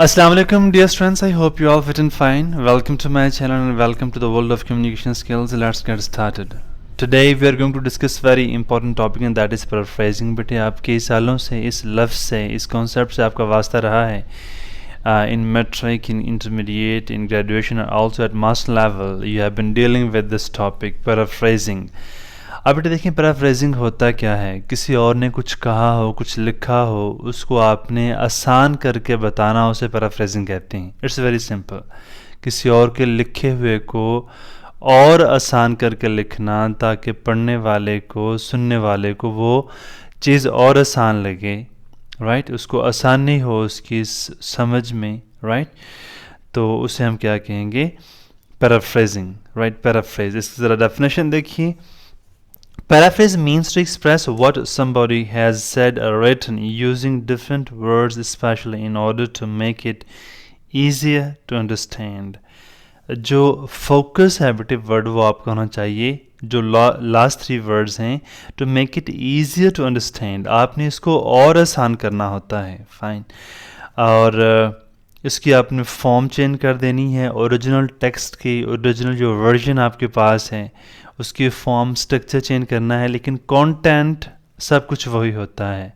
Assalamu alaikum dear friends, I hope you all fit in fine. Welcome to my channel and welcome to the world of communication skills. Let's get started. Today we are going to discuss very important topic and that is paraphrasing. बेटे आप कई सालों से इस लफ्ज़ से इस concept से आपका वास्ता रहा है in metric, in intermediate, in graduation and also at master level you have been dealing with this topic paraphrasing. अब बेटे देखिए पैराफ्रेजिंग होता क्या है, किसी और ने कुछ कहा हो, कुछ लिखा हो, उसको आपने आसान करके बताना, उसे पैराफ्रेजिंग कहते हैं. It's very simple. किसी और के लिखे हुए को और आसान करके लिखना ताकि पढ़ने वाले को, सुनने वाले को वो चीज़ और आसान लगे, राइट उसको आसानी हो उसकी समझ में, राइट तो उसे हम क्या कहेंगे, पैराफ्रेजिंग, राइट पैराफ्रेज. इसकी ज़रा डेफिनेशन देखिए. Paraphrase means to express what somebody has said or written using different words especially in order to make it easier to understand. जो focus है बेटे वर्ड वो आपका होना चाहिए, जो लास्ट 3 वर्ड्स हैं, to make it easier to understand. आपने इसको और आसान करना होता है, फाइन. और इसकी आपने फॉर्म चेंज कर देनी है. ओरिजिनल टेक्स्ट की ओरिजिनल जो वर्जन आपके पास है उसकी फॉर्म स्ट्रक्चर चेंज करना है, लेकिन कंटेंट सब कुछ वही होता है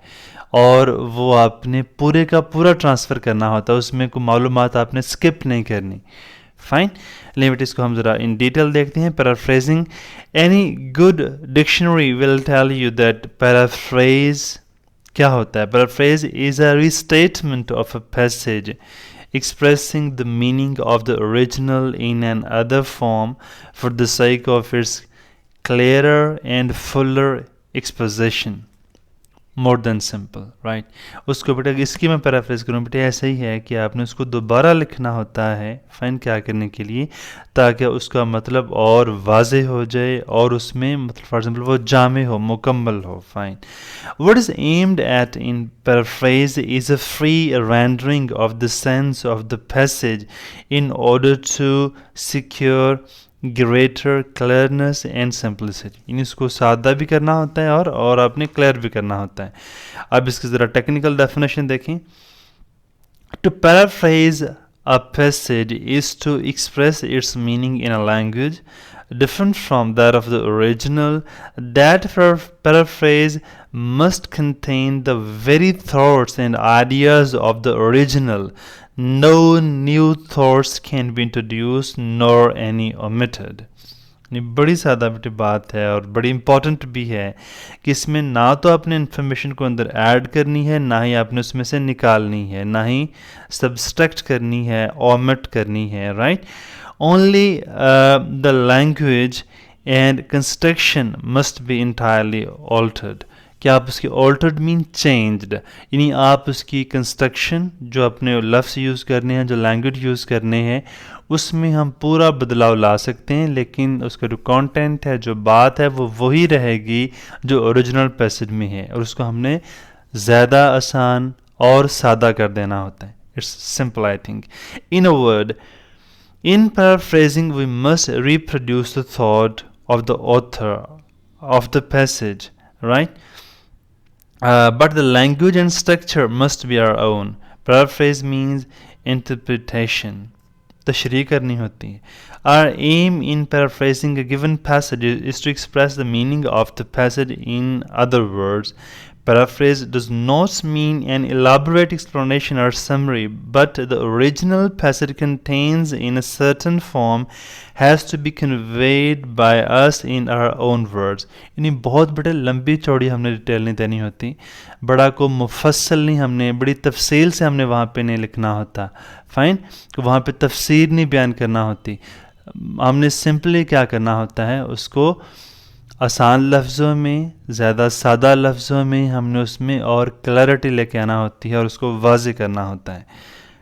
और वो आपने पूरे का पूरा ट्रांसफ़र करना होता है, उसमें कोई मालूमात आपने स्किप नहीं करनी. फाइन. लेकिन इसको हम ज़रा इन डिटेल देखते हैं. Paraphrasing, any good dictionary will tell you that paraphrase क्या होता है. Paraphrase is a restatement of a passage expressing the meaning of the original in an other form for the sake of its clearer and fuller exposition. More than simple, right? उसको बेटा इसकी मैं paraphrase करूँ बेटे ऐसा ही है कि आपने उसको दोबारा लिखना होता है, फाइन क्या करने के लिए, ताकि उसका मतलब और वाज़े हो जाए और उसमें मतलब फॉर एग्जाम्पल वो जामे हो, मुकम्मल हो. Fine. What is aimed at in paraphrase is a free rendering of the sense of the passage in order to secure greater clearness and simplicity. इन इसको सादा भी करना होता है और आपने क्लियर भी करना होता है. अब इसकी ज़रा टेक्निकल डेफिनेशन देखें. To paraphrase a passage is to express its meaning in a language different from that of the original. That paraphrase must contain the very thoughts and ideas of the original. No new thoughts can be introduced nor any omitted. बड़ी सादा बेटी बात है और बड़ी important भी है कि इसमें ना तो आपने इन्फॉर्मेशन को अंदर ऐड करनी है, ना ही आपने उसमें से निकालनी है, ना ही सब्सट्रैक्ट करनी है, ओमिट करनी है, right. Only the language and construction must be entirely altered. क्या आप उसकी ऑल्टर्ड मीन चेंज्ड, यानी आप उसकी कंस्ट्रक्शन जो अपने लफ्ज़ यूज़ करने हैं, जो लैंग्वेज यूज़ करने हैं, उसमें हम पूरा बदलाव ला सकते हैं, लेकिन उसका जो कंटेंट है, जो बात है, वो वही रहेगी जो ओरिजिनल पैसेज में है और उसको हमने ज़्यादा आसान और सादा कर देना होता है. It's simple I think. In a word, in paraphrasing we must reproduce the thought of the author of the passage, right? But the language and structure must be our own. Paraphrase means interpretation. तशरीह करनी होती है. Our aim in paraphrasing a given passage is to express the meaning of the passage in other words. Paraphrase does not mean an elaborate explanation or summary, but the original passage contains in a certain form has to be conveyed by us in our own words. यानी बहुत बड़े लंबी चौड़ी हमने detail नहीं देनी होती, बड़ा को मुफस्सल नहीं, हमने बड़ी तफसील से हमने वहाँ पे नहीं लिखना होता, फाइन. वहाँ पे तफसीर नहीं बयान करना होती, हमने सिंपली क्या करना होता है, उसको आसान लफ्ज़ों में, ज़्यादा सादा लफ्ज़ों में हमने उसमें और क्लैरिटी लेके आना होती है और उसको वाज़े करना होता है.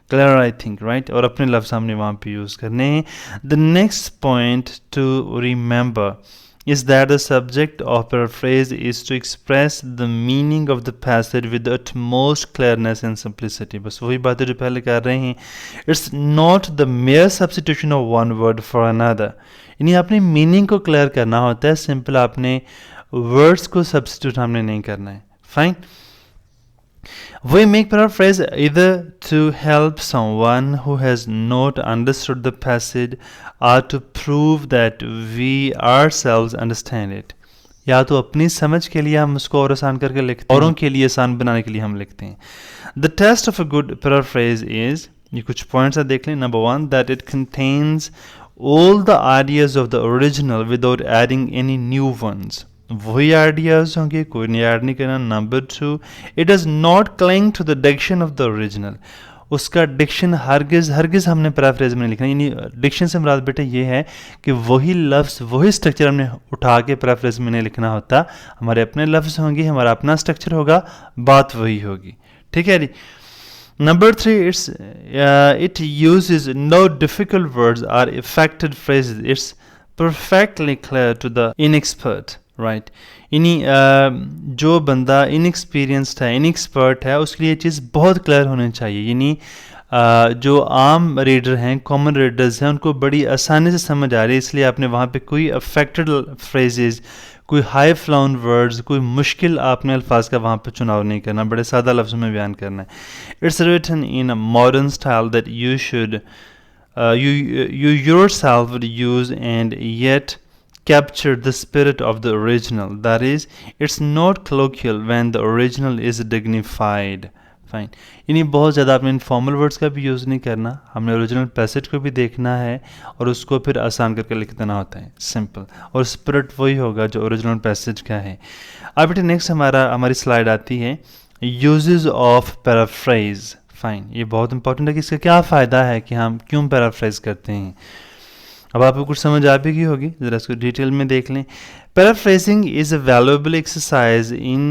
Clear I think, right. और अपने लफ्ज़ हमने वहाँ पे यूज़ करने हैं. The next point two remember is that the subject of paraphrase is to express the meaning of the passage with the utmost clearness and simplicity. बस वही बातें जो पहले कर रहे हैं. It's not the mere substitution of one word for another. यानी आपने मीनिंग को क्लियर करना होता है, सिंपल आपने वर्ड्स को सब्स्टिट्यूट हमने नहीं करना है. Fine. We make paraphrase either to help someone who has not understood the passage or to prove that we ourselves understand it. या तो अपनी समझ के लिए हम उसको और आसान करके लिखते हैं, औरों के लिए आसान बनाने के लिए हम लिखते हैं. The test of a good paraphrase is, ये कुछ पॉइंट्स देख लें. Number 1, that it contains all the ideas of the original without adding any new ones. वही आइडियाज होंगे, कोई नया ऐड नहीं करना. Number 2, it does not cling to the diction of the original. उसका डिक्शन हरगिज हमने पैराफ्रेज में नहीं लिखना. यानी डिक्शन से मुराद बेटे ये है कि वही लफ्ज़ वही स्ट्रक्चर हमने उठा के पैराफ्रेज में नहीं लिखना होता. हमारे अपने लफ्ज़ होंगे, हमारा अपना स्ट्रक्चर होगा, बात वही होगी. ठीक है जी. Number 3, it uses no difficult words or affected phrases. It's perfectly clear to the inexpert. Right. यानी जो बंदा इनएक्सपीरियंस्ड है, इनएक्सपर्ट है, उसके लिए ये चीज़ बहुत क्लियर होनी चाहिए. यानी जो आम रीडर हैं, कॉमन रीडर्स हैं, उनको बड़ी आसानी से समझ आ रही है. इसलिए आपने वहाँ पे कोई अफेक्टेड फ्रेजेस, कोई हाई फ्लाउन वर्ड्स, कोई मुश्किल आपने अल्फाज का वहाँ पे चुनाव नहीं करना, बड़े सादा लफ्ज़ों में बयान करना है. It's written in a modern style that you should you yourself would use and yet capture the spirit of the original. That is, it's not colloquial when the original is dignified. Fine. यानी बहुत ज़्यादा आपने informal words का भी use नहीं करना, हमने original passage को भी देखना है और उसको फिर आसान करके लिख देना होता है, सिंपल. और स्पिरिट वही होगा जो ओरिजिनल पैसेज का है. अब बेटे नेक्स्ट हमारी स्लाइड आती है यूजेस ऑफ पैराफ्रेज. फाइन. ये बहुत इंपॉर्टेंट है कि इसका क्या फ़ायदा है, कि हम क्यों पैराफ्रेज करते हैं. अब आपको कुछ समझ आ भी गई होगी, ज़रा इसको डिटेल में देख लें. Paraphrasing is a valuable exercise in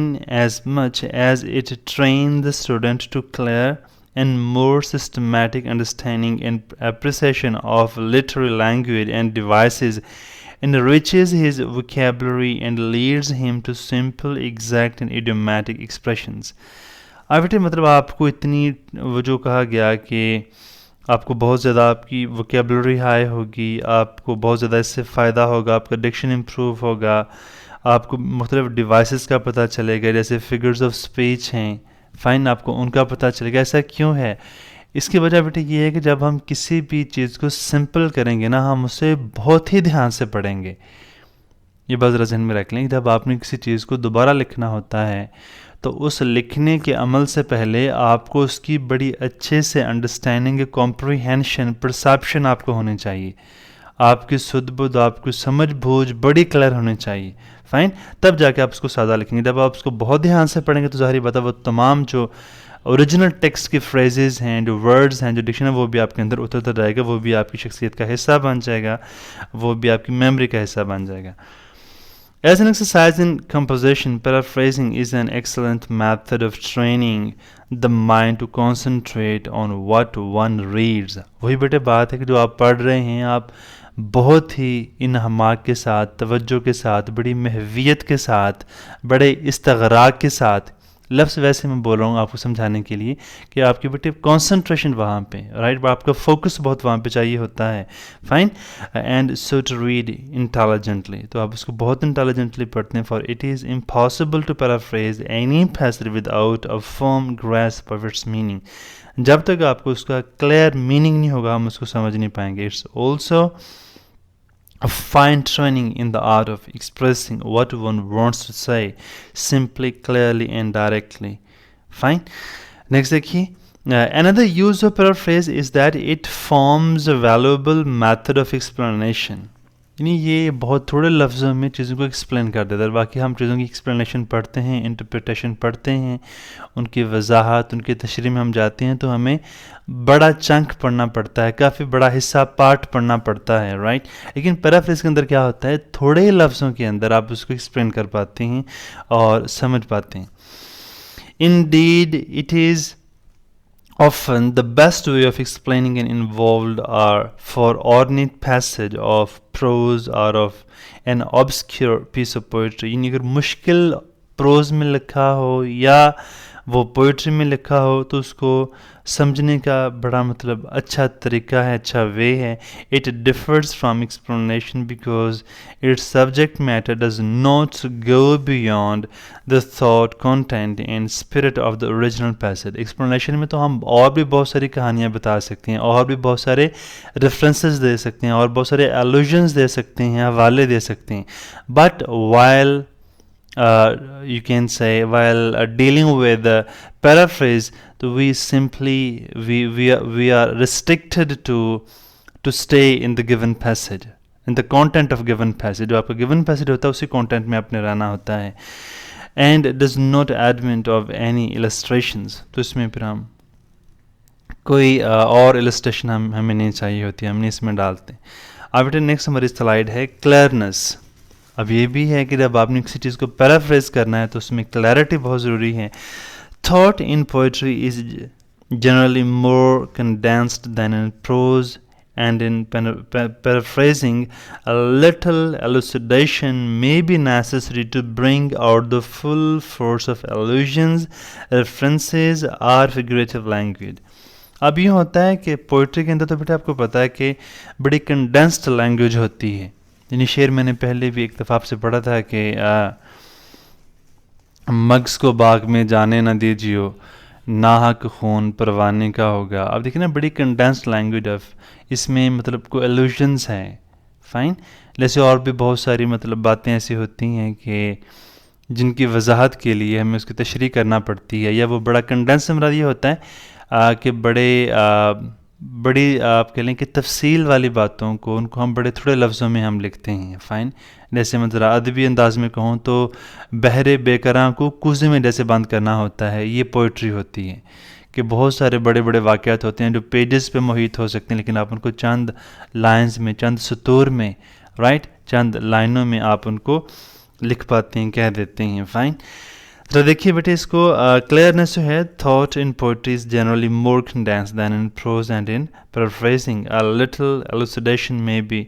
as much as it trains the student to clear and more systematic understanding and appreciation of literary language and devices, enriches his vocabulary and leads him to simple, exact and idiomatic expressions. अब बेटे मतलब आपको इतनी वो जो कहा गया कि आपको बहुत ज़्यादा आपकी वोकेबलरी हाई होगी, आपको बहुत ज़्यादा इससे फ़ायदा होगा, आपका डिक्शन इम्प्रूव होगा, आपको मुख्तलिफ डिवाइसेस का पता चलेगा, जैसे फिगर्स ऑफ स्पीच हैं, फ़ाइन, आपको उनका पता चलेगा. ऐसा क्यों है? इसकी वजह बेटे ये है कि जब हम किसी भी चीज़ को सिंपल करेंगे ना, हम उसे बहुत ही ध्यान से पढ़ेंगे. ये बात ज़रा ज़हन में रख लें. जब आपने किसी चीज़ को दोबारा लिखना होता है तो उस लिखने के अमल से पहले आपको उसकी बड़ी अच्छे से अंडरस्टैंडिंग, कॉम्प्रीहेंशन, परसेप्शन आपको होनी चाहिए. आपकी सुध बुध, आपकी समझ बूझ बड़ी क्लियर होनी चाहिए. फाइन. तब जाके आप उसको सादा लिखेंगे. जब आप उसको बहुत ध्यान से पढ़ेंगे तो ज़ाहिर बात है वो तमाम जो ओरिजिनल टेक्स्ट के फ्रेजेस हैं, जो वर्ड्स हैं, जो डिक्शन है, वो भी आपके अंदर उतरता जाएगा, वो भी आपकी शख्सियत का हिस्सा बन जाएगा, वो भी आपकी मेमोरी का हिस्सा बन जाएगा. As an exercise in composition, paraphrasing is an excellent method of training the mind to concentrate on what one reads. वही बेटे बात है कि जो आप पढ़ रहे हैं, आप बहुत ही इन्हमाक के साथ, तवज्जो के साथ, बड़ी महवियत के साथ, बड़े इस्तगराक के साथ, लफ्ज़ वैसे मैं बोल रहा हूँ आपको समझाने के लिए कि आपकी बेटे कॉन्सेंट्रेशन वहाँ पे, राइट, आपका फोकस बहुत वहाँ पे चाहिए होता है. Fine. And so to read intelligently, तो आप उसको बहुत इंटेलिजेंटली पढ़ते हैं. For it is impossible to paraphrase any passage without a firm grasp of its meaning. जब तक आपको उसका क्लियर मीनिंग नहीं होगा, हम उसको समझ नहीं पाएंगे. It's also a fine training in the art of expressing what one wants to say simply, clearly and directly. Fine. Next देखिए, another use of paraphrase is that it forms a valuable method of explanation. यानी ये बहुत थोड़े लफ्ज़ों में चीज़ों को explain कर देता है. बाकी हम चीज़ों की एक्सप्लेनेशन पढ़ते हैं, इंटरप्रिटेशन पढ़ते हैं, उनकी वजाहत, उनकी तशरीह में हम जाते हैं तो हमें बड़ा चंक पढ़ना पड़ता है, काफ़ी बड़ा हिस्सा पार्ट पढ़ना पड़ता है, राइट. लेकिन पैराफ्रेज के अंदर क्या होता है, थोड़े लफ्ज़ों के अंदर आप उसको एक्सप्लेन कर पाते हैं और समझ पाते हैं. Indeed, it is often the best way of explaining an involved or for ornate passage of prose or of an obscure piece of poetry. यानी अगर मुश्किल प्रोज में लिखा हो या वो पोइट्री में लिखा हो तो उसको समझने का बड़ा मतलब अच्छा तरीका है, अच्छा वे है. It differs from explanation because it's subject matter does not go beyond the thought content and spirit of the original passage. Explanation में तो हम और भी बहुत सारी कहानियाँ बता सकते हैं, और भी बहुत सारे रेफरेंसेस दे सकते हैं, और बहुत सारे एलुजन्स दे सकते हैं, हवाले दे सकते हैं. But while you can say while dealing with paraphrase, so we simply we are restricted to stay in the given passage, in the content of given passage. जो आपका given passage होता है उसी content में आपने रहना होता है. And does not admit of any illustrations. तो इसमें फिर हम कोई और illustration हमें नहीं चाहिए होती, हमने इसमें डालते हैं. अब बेटे नेक्स्ट हमारी स्लाइड है क्लियरनेस. अब ये भी है कि जब आपने किसी चीज़ को पैराफ्रेज करना है तो उसमें क्लैरिटी बहुत ज़रूरी है. Thought in poetry is generally more condensed than in prose and in paraphrasing a little elucidation may be necessary to bring out the full force of allusions, references or figurative language. अब ये होता है कि poetry के अंदर तो बेटा आपको पता है कि बड़ी कंडेंस्ड लैंग्वेज होती है. यानी शेर मैंने पहले भी एक दफ़ा आपसे पढ़ा था कि मग्स को बाग में जाने ना दीजियो, नाहक खून परवाने का होगा. अब देखिए ना बड़ी कंडेंस्ड लैंग्वेज ऑफ, इसमें मतलब कोई एलुजन्स हैं. फाइन. जैसे और भी बहुत सारी मतलब बातें ऐसी होती हैं कि जिनकी वजाहत के लिए हमें उसकी तशरीह करना पड़ती है, या वो बड़ा कंडेंस हमारा ये होता है कि बड़ी आप कह लें कि तफसील वाली बातों को उनको हम बड़े थोड़े लफ्ज़ों में हम लिखते हैं. फ़ाइन. जैसे मैं ज़रा अदबी अंदाज में कहूँ तो बहरे बेकरां को कुज़े में जैसे बंद करना होता है, ये पोइट्री होती है कि बहुत सारे बड़े बड़े वाक़यात होते हैं जो पेजेस पे मुहित हो सकते हैं, लेकिन आप उनको चंद लाइंस में, चंद सतूर में, राइट, चंद लाइनों में आप उनको लिख पाते हैं, कह देते हैं. फ़ाइन. तो देखिए बेटे इसको क्लियरनेस जो है, thought in poetry is generally more condensed than in prose and in paraphrasing a little elucidation may be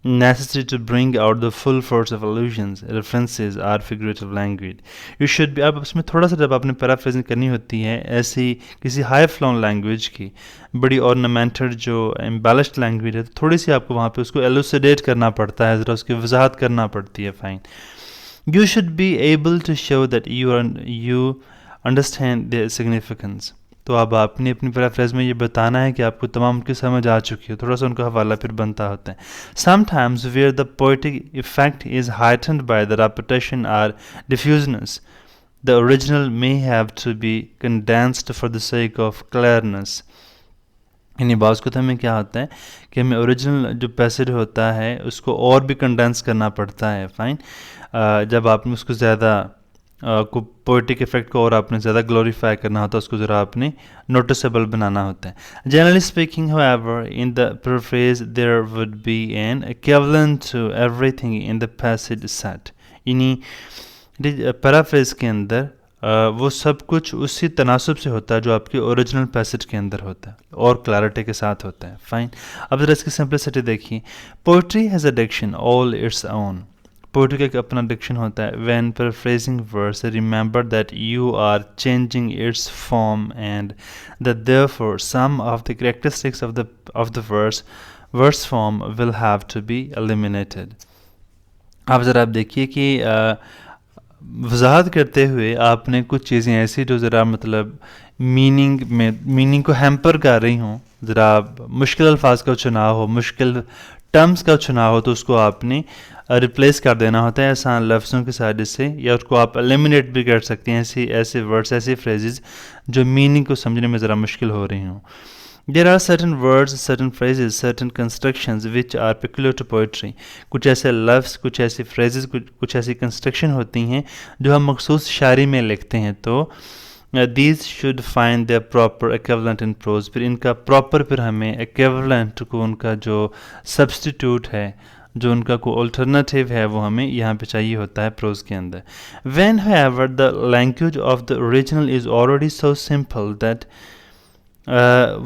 necessary to bring out the full force of allusions, references or figurative language. You should be, अब उसमें थोड़ा सा जब आपने paraphrasing करनी होती है ऐसी किसी हाई फ्लोन लैंग्वेज की, बड़ी ऑर्नामेंटेड जो एम्बेलिश्ड लैंग्वेज है, तो थोड़ी सी आपको वहाँ पे उसको एलुसिडेट करना पड़ता है, ज़रा उसकी वजाहत करना पड़ती है. Fine. You should be able to show that you understand their significance. तो अब आपने अपनी पैराफ्रेज में ये बताना है कि आपको तमाम की समझ आ चुकी है, थोड़ा सा उनका हवाला फिर बनता होता है. Sometimes where the poetic effect is heightened by the repetition or diffuseness, the original may have to be condensed for the sake of clearness. यानी बाज़ को हमें क्या होता है कि हमें ओरिजिनल जो पैसेज होता है उसको और भी कंडेंस करना पड़ता है. फाइन. जब आपने उसको ज़्यादा को पोइटिक इफेक्ट को और आपने ज़्यादा ग्लोरीफाई करना होता है, उसको ज़रा आपने नोटिसेबल बनाना होता है. Generally speaking however in the paraphrase there would be an equivalent to everything in the passage set. यानी पैराफ्रेज के अंदर वो सब कुछ उसी तनासब से होता है जो आपके ओरिजिनल पैसेज के अंदर होता है और क्लैरिटी के साथ होता है. फाइन. अब ज़रा इसकी सिंपलिसिटी देखिए. Poetry has a diction all its own. Poetry का एक अपना डिक्शन होता है. When paraphrasing verse remember that you are changing its form and that therefore some of the characteristics of the verse form will have to be eliminated. अब ज़रा आप देखिए कि वजाहत करते हुए आपने कुछ चीज़ें ऐसी जो ज़रा मतलब मीनिंग को हैम्पर कर रही हों, ज़रा मुश्किल अल्फाज का चुनाव हो, मुश्किल टर्म्स का चुनाव हो, तो उसको आपने रिप्लेस कर देना होता है आसान लफ्ज़ों के साथ से, या उसको आप एलिमिनेट भी कर सकते हैं. ऐसे वर्ड्स, ऐसे फ्रेजेस जो मीनिंग को समझने में ज़रा मुश्किल हो रही हों. There are certain words, certain phrases, certain constructions which are peculiar to poetry. कुछ ऐसे लफ्ज़, कुछ ऐसी phrases, कुछ ऐसी construction होती हैं जो हम मखसूस शायरी में लिखते हैं. तो these should find their proper equivalent in prose. फिर इनका proper फिर हमें equivalent को उनका जो substitute है, जो उनका कोई अल्टरनेटिव है, वो हमें यहाँ पे चाहिए होता है प्रोज के अंदर. When however the language of the original is already so simple that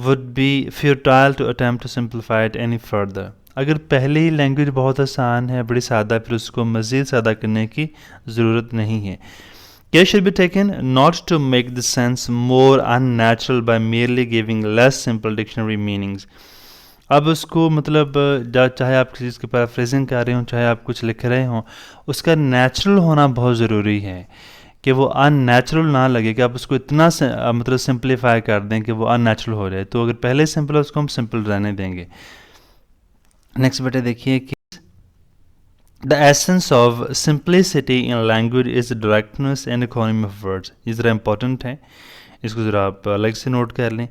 would be futile to attempt to simplify it any further. अगर पहले ही लैंग्वेज बहुत आसान है, बड़ी सादा, फिर उसको मज़ीद सादा करने की ज़रूरत नहीं है. Care should be taken not to make the sense more unnatural by merely giving less simple dictionary meanings. अब उसको मतलब चाहे आप किसी चीज़ की पैराफ्रेजिंग कर रहे हो, चाहे आप कुछ लिख रहे हो, उसका नेचुरल होना बहुत ज़रूरी है कि वो अननेचुरल ना लगे कि आप उसको इतना मतलब सिंप्लीफाई कर दें कि वो अननेचुरल हो जाए. तो अगर पहले सिंपल है उसको हम सिंपल रहने देंगे. नेक्स्ट बेटे देखिए कि the essence of simplicity in language is directness and economy of words. ये ज़रा इंपॉर्टेंट है, इसको ज़रा आप अलग से नोट कर लें.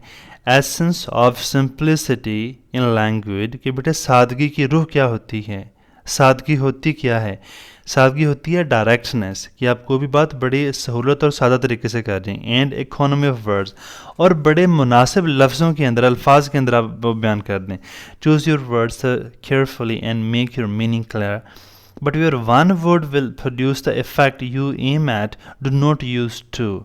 Essence of simplicity in language कि बेटे सादगी की रूह क्या होती है, सादगी होती क्या है. सादगी होती है डायरेक्टनेस, कि आप कोई भी बात बड़ी सहूलत और सादा तरीके से कर दें. एंड इकोनॉमी ऑफ वर्ड्स, और बड़े मुनासिब लफ्ज़ों के अंदर, अल्फाज के अंदर आप वो बयान कर दें. Choose your words carefully and make your meaning clear. But your one word will produce the effect you aim at. Do not use too.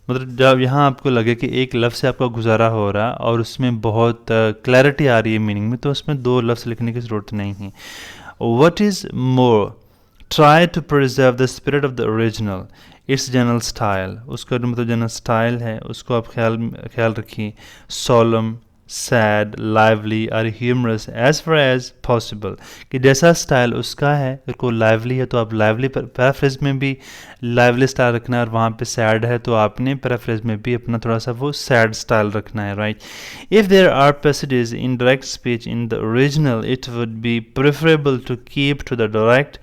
मतलब जब यहाँ आपको लगे कि एक लफ्ज़ से आपका गुजारा हो रहा और उसमें बहुत क्लैरिटी आ रही है मीनिंग में, तो उसमें दो लफ्ज़ लिखने की ज़रूरत नहीं है. What is more, try to preserve the spirit of the original, it's general style. उसका जो मतलब जनरल स्टाइल है उसको आप ख्याल रखिए. सोलम, सैड, लाइवली और humorous as far as possible, कि जैसा स्टाइल उसका है, अगर कोई लाइवली है तो आप लाइवली पैराफ्रेज में भी लाइवली स्टाइल रखना है, और वहाँ पे सैड है तो आपने पैराफ्रेज में भी अपना थोड़ा सा वो सैड स्टाइल रखना है. Right. If there are passages in direct speech in the original, it would be preferable to keep to the direct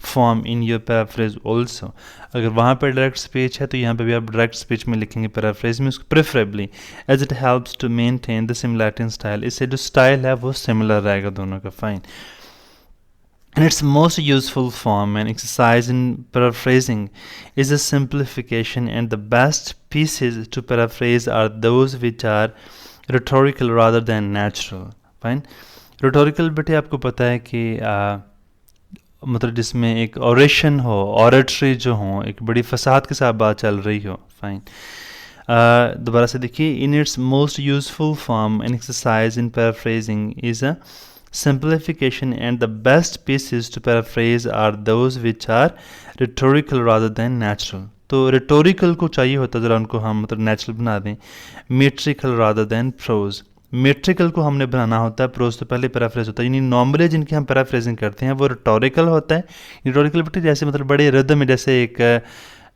form in your paraphrase also. अगर वहाँ पर डायरेक्ट स्पीच है तो यहाँ पे भी आप डायरेक्ट स्पीच में लिखेंगे पैराफ्रेज में, उसको preferably, as it helps to maintain the similarity in style. इससे जो स्टाइल है वो सिमिलर रहेगा दोनों का. Fine. And its most useful form and exercise in paraphrasing is a simplification, and the best pieces to paraphrase are those which are rhetorical rather than natural. Fine. Rhetorical बेटे आपको पता है कि मतलब जिसमें एक ऑरेशन हो, ऑरेटरी जो हो, एक बड़ी फसाद के साथ बात चल रही हो. फाइन. दोबारा से देखिए. In its most useful form and exercise in paraphrasing is a simplification, and the best pieces to paraphrase are those which are rhetorical rather than natural. तो rhetorical को चाहिए होता ज़रा उनको हम मतलब natural बना दें. metrical rather than prose. metrical को हमने बनाना होता है, prose तो पहले paraphrase होता है. यानी नॉर्मली जिनकी हम paraphrasing करते हैं वो rhetorical होता है. rhetorical बेटे जैसे मतलब बड़े रिदम में, जैसे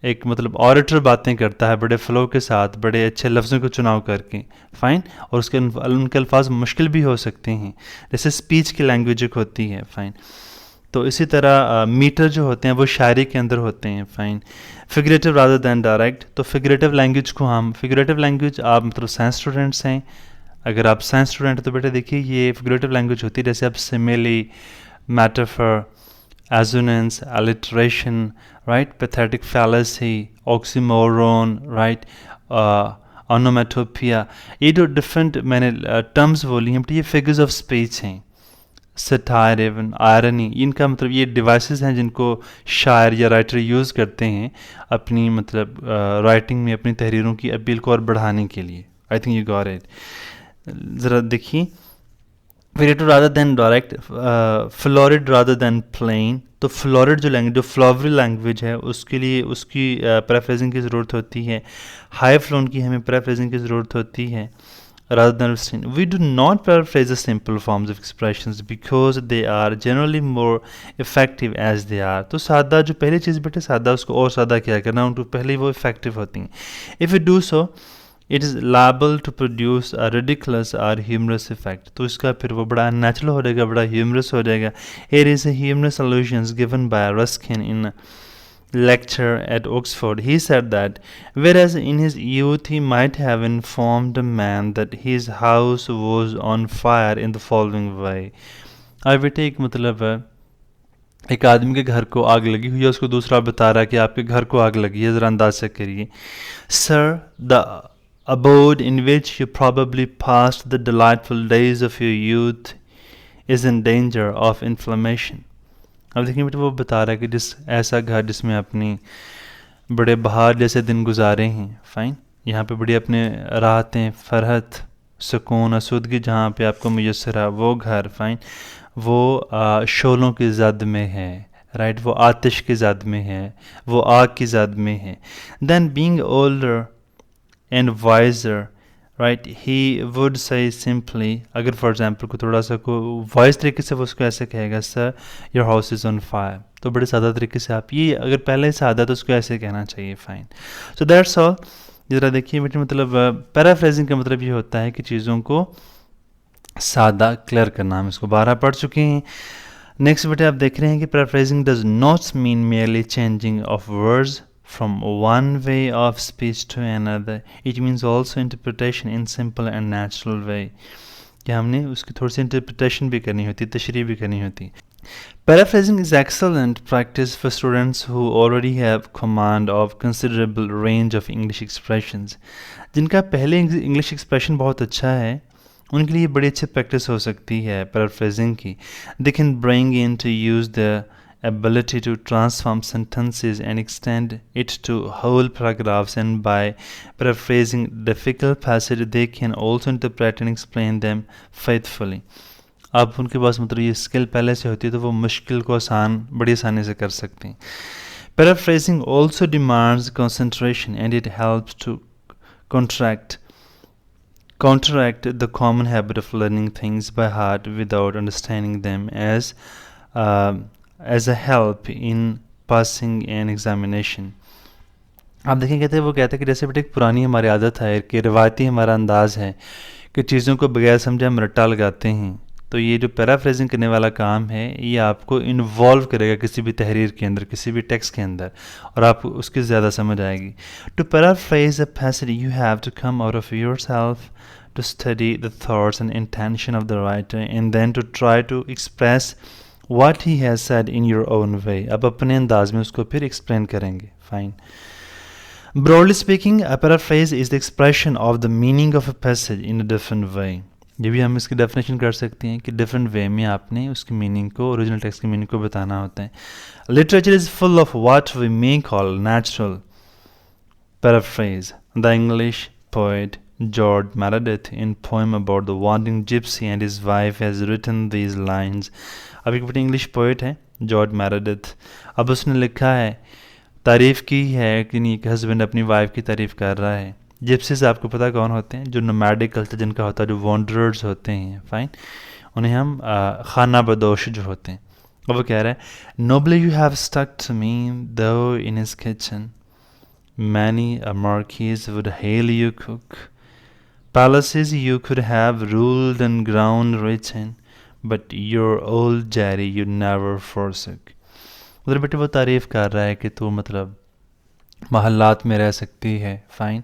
एक मतलब ऑरेटर बातें करता है बड़े फ्लो के साथ, बड़े अच्छे लफ्ज़ों को चुनाव करके. फ़ाइन. और उसके उनके अल्फाज मुश्किल भी हो सकते हैं, जैसे स्पीच की लैंग्वेज एक होती है. फ़ाइन. तो इसी तरह मीटर जो होते हैं वो शायरी के अंदर होते हैं. Fine. Figurative rather than direct. तो फिगरेटिव लैंग्वेज को हम, फिगरेटिव लैंग्वेज आप मतलब साइंस स्टूडेंट्स हैं, अगर आप साइंस स्टूडेंट तो बेटे देखिए ये फिगरेटिव लैंग्वेज होती है. जैसे आप simile, metaphor, assonance, alliteration, right, pathetic fallacy, oxymoron, right, onomatopoeia, ये जो डिफरेंट मैंने टर्म्स बोली हैं, ये फिगर्स ऑफ स्पीच हैं. सटायर, इवन आयरनी, इनका मतलब ये डिवाइसेस हैं जिनको शायर या राइटर यूज़ करते हैं अपनी मतलब राइटिंग में अपनी तहरीरों की अपील को और बढ़ाने के लिए. I think you got it. ज़रा देखिए. Figurative rather than direct, florid rather than plain. तो florid जो लैंग्वेज, जो फ्लोवरी लैंग्वेज है, उसके लिए उसकी पैराफ्रेजिंग की ज़रूरत होती है. हाई फ्लोन की हमें पैराफ्रेजिंग की ज़रूरत होती है. rather than restrained. We do not paraphrase the simple forms of expressions because they are generally more effective as they are. तो सादा जो पहली चीज़ बेटे सादा, उसको और सादा क्या करना, उनको पहले वो इफेक्टिव होती हैं. If we do so, it is liable to produce a ridiculous or humorous effect. तो इसका फिर वो बड़ा natural हो जाएगा, बड़ा humorous हो जाएगा. Here is a humorous allusions given by Ruskin in a lecture at Oxford. He said that whereas in his youth he might have informed a man that his house was on fire in the following way. अब बेटे एक मतलब एक आदमी के घर को आग लगी हुई है, उसको दूसरा बता रहा है कि आपके घर को आग लगी है, ज़रा अंदाज़ा करिए. Sir, the abode in which you probably passed the delightful days of your youth is in danger of inflammation. अब देखिए बेटे वो बता रहा है कि जिस ऐसा घर जिसमें अपनी बड़े बहार जैसे दिन गुजारे हैं, फ़ाइन, यहाँ पे बड़ी अपने राहतें, फरहत, सुकून, आसूदगी जहाँ पे आपको मुयस्सर है, वो घर, फ़ाइन, वो शोलों की जद में है, राइट, वो आतिश की ज़द में है, वो आग की ज़द में है. Then being older and wiser, right, he would say simply, अगर फॉर एग्जांपल को थोड़ा सा को वॉइस तरीके से वो उसको ऐसे कहेगा, sir your house is on fire, तो बड़े सादा तरीके से आप ये अगर पहले से आदा तो उसको ऐसे कहना चाहिए. Fine, so that's all. ज़रा देखिए बेटे, मतलब पैराफ्रेजिंग का मतलब ये होता है कि चीज़ों को सादा क्लियर करना. हम इसको 12 पढ़ चुके हैं. नेक्स्ट बेटे आप देख रहे हैं कि paraphrasing does not mean merely changing of words from one way of speech to another. It means also interpretation in simple and natural way. कि हमने उसकी थोड़ी सी interpretation भी करनी होती, तशरीह भी करनी होती. Paraphrasing is excellent practice for students who already have command of considerable range of English expressions. जिनका पहले English expression बहुत अच्छा है, उनके लिए बड़ी अच्छी practice हो सकती है paraphrasing की. They can bring into use the ability to transform sentences and extend it to whole paragraphs, and by paraphrasing difficult passages they can also interpret and explain them faithfully. अब उनके पास मतलब ये skill पहले से होती है तो वो मुश्किल को बड़ी आसानी से कर सकते हैं. Paraphrasing also demands concentration and it helps to counteract the common habit of learning things by heart without understanding them as a help in passing an examination. आप देखें कहते हैं, वो कहते हैं कि जैसे बेटे एक पुरानी हमारी आदत है कि रिवायती हमारा अंदाज है कि चीज़ों को बगैर समझे हम रट्टा लगाते हैं. तो ये जो पैराफ्रेजिंग करने वाला काम है ये आपको इन्वॉल्व करेगा किसी भी तहरीर के अंदर, किसी भी टेक्स्ट के अंदर, और आपको उसकी ज़्यादा समझ आएगी. To paraphrase a passage you have to come out of yourself, to study the thoughts and intention of the writer, and then to try to express what he has said in your own way. अब अपने अंदाज में उसको फिर explain करेंगे. Fine. Broadly speaking, a paraphrase is the expression of the meaning of a passage in a different way. ये भी हम इसकी definition कर सकते हैं कि different way में आपने उसकी meaning को, original text की meaning को बताना होता है. Literature is full of what we may call natural paraphrase. The English poet George Meredith, in poem about the wandering gypsy and his wife, has written these lines. अब एक बड़ी English poet है George मैरेडिथ. अब उसने लिखा है, तारीफ़ की है कि नहीं, कि हस्बैंड अपनी वाइफ की तारीफ़ कर रहा है. जिप्सीज आपको पता कौन होते हैं? जो नोमैडिक कल्चर जिनका होता है, जो वॉन्डरर्स होते हैं. फाइन, उन्हें हम खाना बदोश जो होते हैं. अब वो कह रहा है, nobly you have stuck to me though in his kitchen, many a marquis would hail you cook, palaces you could have ruled and ground rich in, but your old Jerry you never forsook. उधर बेटे वो तारीफ़ कर रहा है कि तू मतलब महल्लात में रह सकती है. फाइन,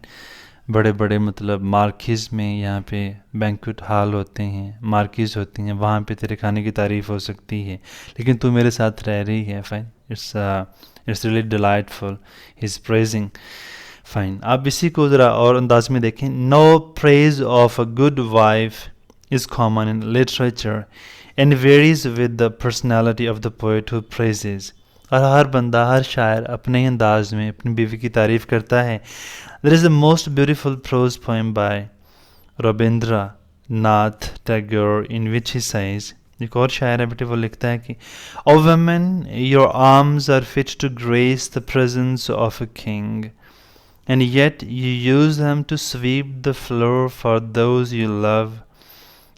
बड़े बड़े मतलब मार्किज़ में, यहाँ पे बैंक्वेट हॉल होते हैं, मार्किज़ होती हैं, वहाँ पे तेरे खाने की तारीफ़ हो सकती है, लेकिन तू मेरे साथ रह रही है. Fine, it's really delightful, he is praising. Fine, आप इसी को ज़रा और अंदाज में देखें. No praise of a good wife is common in literature and varies with the personality of the poet who praises. और हर बंदा, हर शायर अपने ही अंदाज में अपनी बीवी की तारीफ़ करता है. There is the most beautiful prose poem by Rabindra Nath Tagore in which he says, एक और शायर है बेटे, वो लिखता है कि O woman your arms are fit to grace the presence of a king, and yet you use them to sweep the floor for those you love,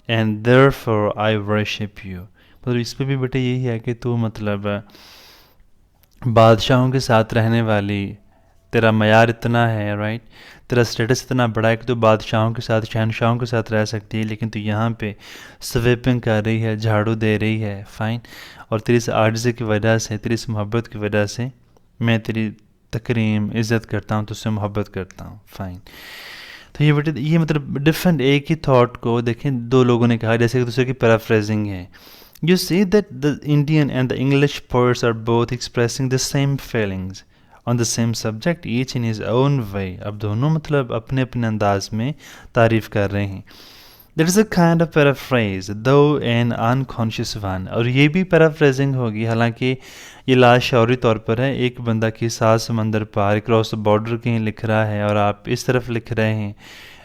and therefore I worship you. मतलब इस पे भी बेटे यही है कि तू मतलब बादशाहों के साथ रहने वाली, तेरा मयार इतना है, राइट, तेरा स्टेटस इतना बड़ा है कि तू बादशाहों के साथ, शहनशाहों के साथ रह सकती है, लेकिन तू यहाँ पे स्वीपिंग कर रही है, झाड़ू दे रही है. फाइन, और तेरी इस आर्ज़े की वजह से, तेरी इस मोहब्बत की वजह से मैं तेरी तकरीम इज़्ज़त करता हूँ, तुझसे मोहब्बत करता हूँ. फाइन, तो ये बेटे ये मतलब डिफरेंट एक ही थॉट को देखें, दो लोगों ने कहा, जैसे एक दूसरे की पैराफ्रेजिंग है. You see that the Indian and the English poets are both expressing the same feelings on the same subject, each in his own way. अब दोनों मतलब अपने अपने अंदाज में तारीफ़ कर रहे हैं. There is a kind of paraphrase, though an unconscious one. और ये भी पैराफ्रेजिंग होगी, हालांकि ये लाशौरी तौर पर है. एक बंदा की 7 समंदर पार क्रॉस बॉर्डर कहीं लिख रहा है और आप इस तरफ लिख रहे हैं,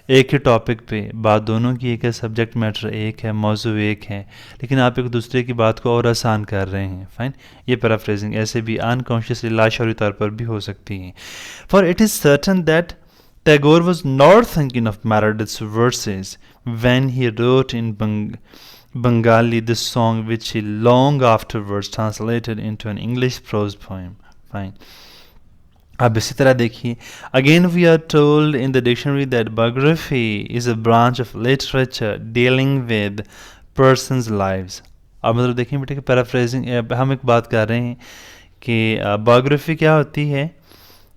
एक ही टॉपिक पे बात दोनों की एक है, सब्जेक्ट मैटर एक है, मौजू एक है, लेकिन आप एक दूसरे की बात को और आसान कर रहे हैं. फाइन. ये पैराफ्रेजिंग ऐसे भी अनकॉन्शियसली लाशौरी तौर पर भी हो सकती है. For it is certain that Tagore was not thinking of Meredith's verses when he wrote in Bengali this song, which he long afterwards translated into an English prose poem. Fine. अब इसी तरह देखिए, again we are told in the dictionary that biography is a branch of literature dealing with persons' lives. अब मतलब देखिए बेटे कि paraphrasing, हम एक बात कर रहे हैं कि बायोग्राफी क्या होती है.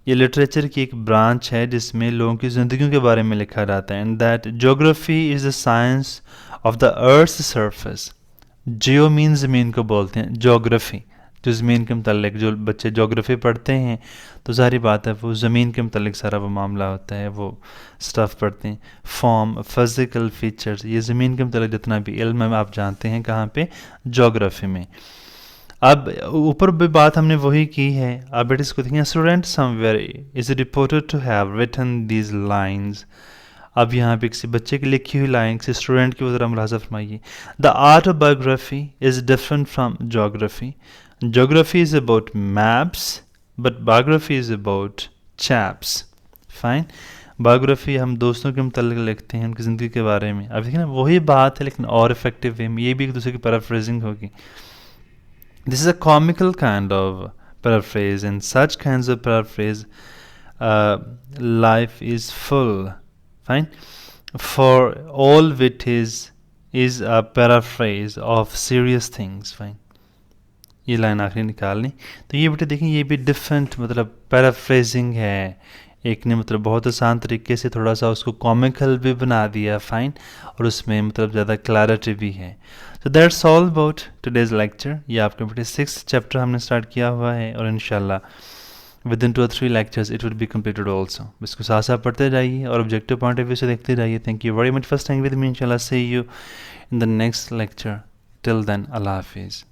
ये लिटरेचर की एक ब्रांच है जिसमें लोगों की ज़िंदगियों के बारे में लिखा जाता है. And that geography is the science of the earth surface. Jio mean ज़मीन को बोलते हैं, जोग्राफी जो ज़मीन के मतलब, जो बच्चे जोग्राफी पढ़ते हैं तो ज़ाहिर बात है वो ज़मीन के मतलब सारा वो मामला होता है, वो स्टफ़ पढ़ते हैं. फॉर्म, फिज़िकल फीचर्स, ये ज़मीन के मतलब जितना भी इल्म है आप जानते हैं कहाँ पे, जोग्राफी में. अब ऊपर भी बात हमने वही की है. अब बेटे इसको देखिए, student somewhere is reported to have written these lines. अब यहाँ पे किसी बच्चे की लिखी हुई लाइन किसी स्टूडेंट की ज़रा मुलाज़ा फरमाइए. The art of biography is different from geography. Geography is about maps but biography is about chaps. Fine. Biography हम दोस्तों के मतलब लिखते हैं, उनकी ज़िंदगी के बारे में. अब देखिए ना वही बात है लेकिन और इफेक्टिव वे में, ये भी एक दूसरे की पैराफ्रेजिंग होगी. This is a comical kind of paraphrase, and such kinds of paraphrase, life is full. Fine. For all wit is a paraphrase of serious things. Fine. ये लाइन आखिरी निकालनी. तो ये बेटे देखिए, ये भी डिफरेंट मतलब पैराफ्रेजिंग है. एक ने मतलब बहुत आसान तरीके से थोड़ा सा उसको कॉमिकल भी बना दिया. फाइन. और उसमें मतलब ज़्यादा क्लैरिटी भी है. So that's all about today's lecture. ये आपके बेटे 6th चैप्टर हमने स्टार्ट किया हुआ है और इंशाल्लाह within 2 or 3 lectures it will be completed also. इसको साथ साथ पढ़ते जाइए और ऑब्जेक्टिव पॉइंट ऑफ व्यू से देखते जाइए. Thank you very much for staying with me. इंशाल्लाह see you in the next lecture. Till then, Allah Hafiz.